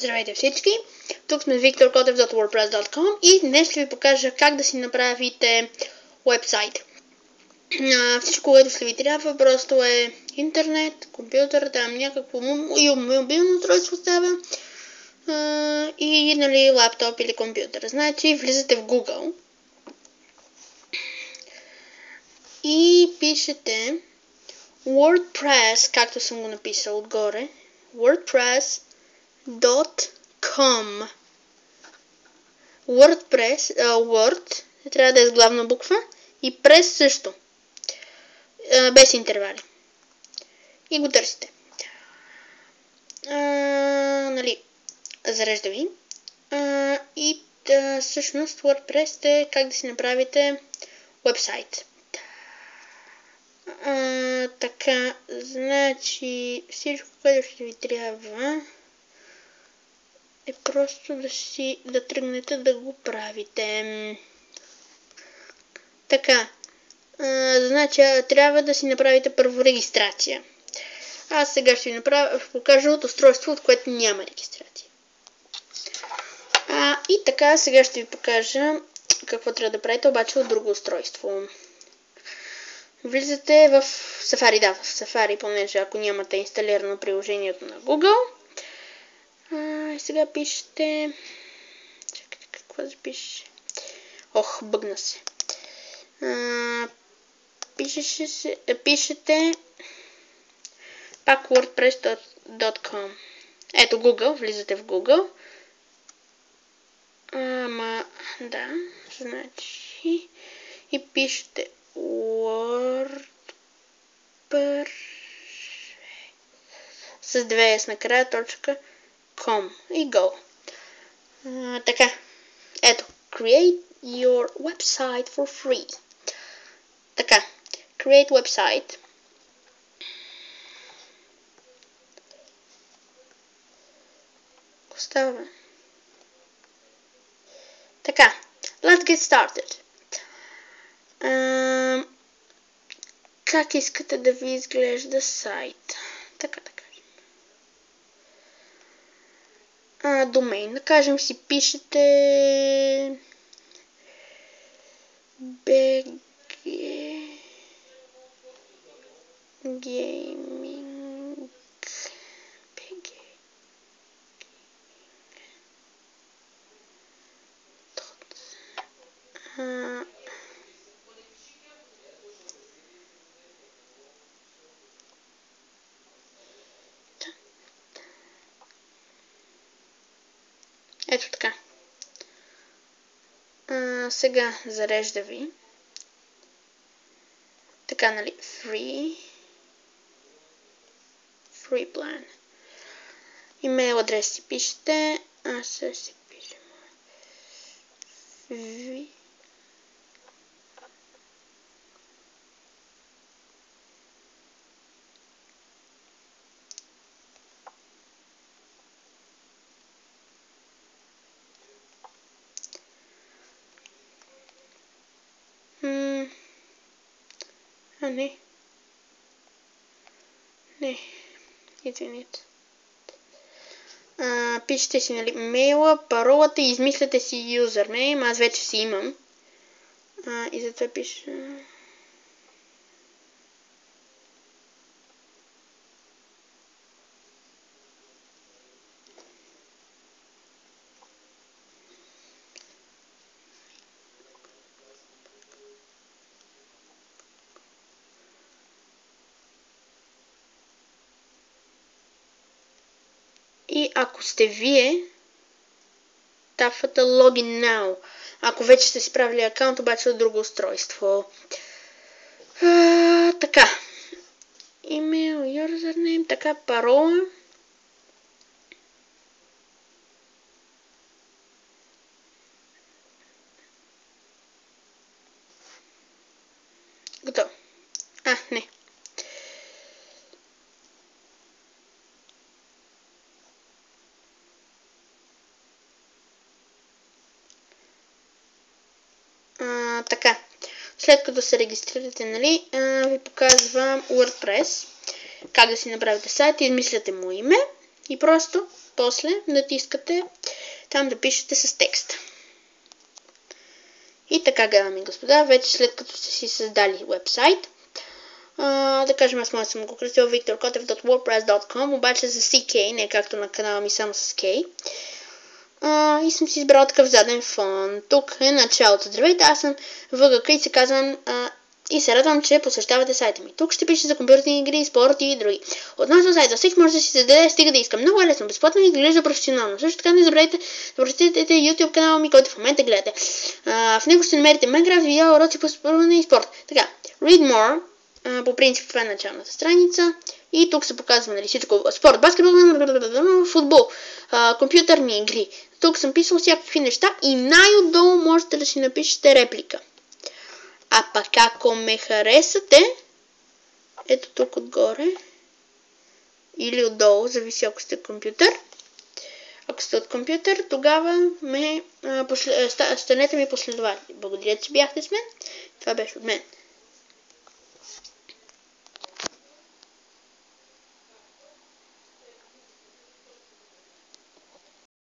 Здравейте всички! Тук сме victorkotev.wordpress.com и днес ще ви покажа как да си направите уебсайт. Всичко, което ще ви трябва, просто е интернет, компютър, там някакво мобилно устройство става и лаптоп или компютър. Значи влизате в Google и пишете WordPress, както съм го написал отгоре, WordPress.com. Word трябва да е с главна буква и Press също, без интервали. И го търсите. Зарежда ви. Всъщност WordPress е как да си направите вебсайт. Така, значи всичко, което ще ви трябва е просто да тръгнете да го правите. Така, значи трябва да си направите първо регистрация. Аз сега ще ви покажа от устройство, от което няма регистрация. И така, сега ще ви покажа какво трябва да правите, обаче от друго устройство. Влизате в Safari, в Safari, понеже ако нямате инсталирано приложението на Google. Сега пишете... Чакайте, какво запише? Бъгна се. Пишете пак wordpress.com. Ето Google, влизате в Google. Значи... И пишете WordPress с 2S накрая, .com и go. Така, ето, create your website for free. Така, create website. Остава. Така, let's get started. Как искате да ви изглежда сайт? Така да кажем. Домейн. Да кажем си пишете BG Gaming BG Ето така. Сега зарежда ви. Така, нали? Free plan. Имейл адрес си пишете. Аз си пишем. Не, извините. Пишете си, нали, мейла, паролата и измисляте си юзернейм. Аз вече си имам. И затова пиша... И ако сте вие, тафата Login Now. Ако вече сте си правили акаунт, обаче от друго устройство. Така. Имейл, юзернейм, така, парола. Готово. Не. Така, след като се регистрирате, нали, ви показвам WordPress, как да си направите сайт, измисляте му име и просто после натискате там да пишете с текст. И така, дами и господа, вече след като сте си създали вебсайт, да кажем, аз съм го кръстил victorkotev.wordpress.com, обаче за CK, не както на канала ми само с K. И съм си избрал такъв заден фон. Тук е началото. Здравейте, аз съм ВГК и се казвам и се радвам, че посещавате сайта ми. Тук ще пише за компютърни игри, спорт и други. Относно сайта, всеки може да си създаде, стига да иска. Много е лесно, безплатно и изглежда професионално. Също така не забравяйте да посетите YouTube канала ми, който в момента гледате. В него ще намерите Minecraft, видео, уроци по спортване и спорт. Така, Read More, по принцип това е началната страница. И тук се показва, нали, всичко. Спорт, баскетбол, футбол, компютърни игри. Тук съм писал всякакви неща и най-отдолу можете да си напишете реплика. А пък ако ме харесате, ето тук отгоре или отдолу, зависи ако сте компютър. Ако сте от компютър, тогава станете ми последователи. Благодаря, че бяхте с мен. Това беше от мен.